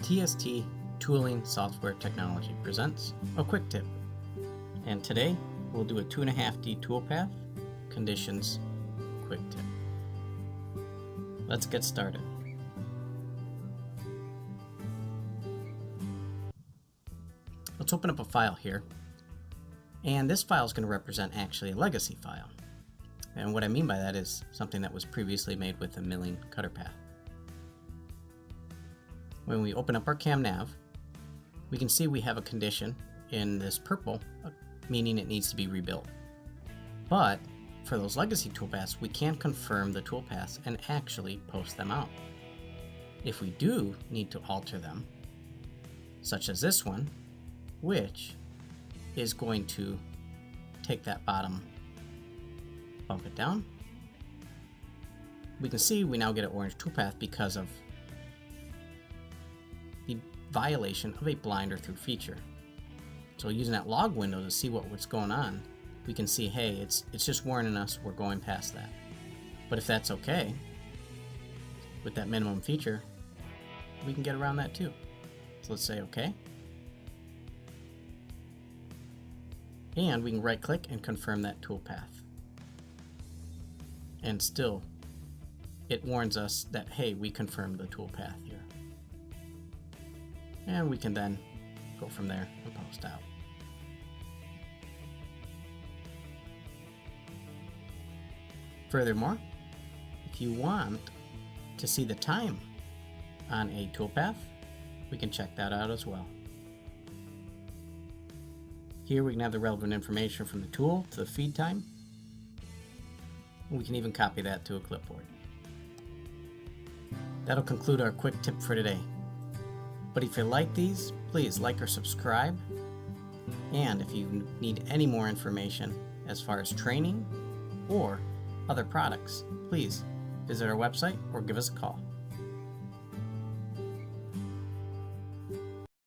TST Tooling Software Technology presents a quick tip. And today we'll do a 2.5D toolpath conditions quick tip. Let's get started. Let's open up a file here. And this file is going to represent actually a legacy file. And what I mean by that is something that was previously made with a milling cutter path. When we open up our cam nav, we can see we have a condition in this purple, meaning it needs to be rebuilt. But for those legacy toolpaths, we can confirm the toolpaths and actually post them out. If we do need to alter them, such as this one, which is going to take that bottom, bump it down, we can see we now get an orange toolpath because of the violation of a blind or through feature. So using that log window to see what's going on, we can see, hey, it's just warning us we're going past that. But if that's okay with that minimum feature, we can get around that too. So let's say okay. And we can right click and confirm that toolpath. And still, it warns us that, hey, we confirmed the toolpath here. And we can then go from there and post out. Furthermore, if you want to see the time on a toolpath, we can check that out as well. Here we can have the relevant information from the tool to the feed time. We can even copy that to a clipboard. That'll conclude our quick tip for today. But if you like these, please like or subscribe. And if you need any more information as far as training or other products, please visit our website or give us a call.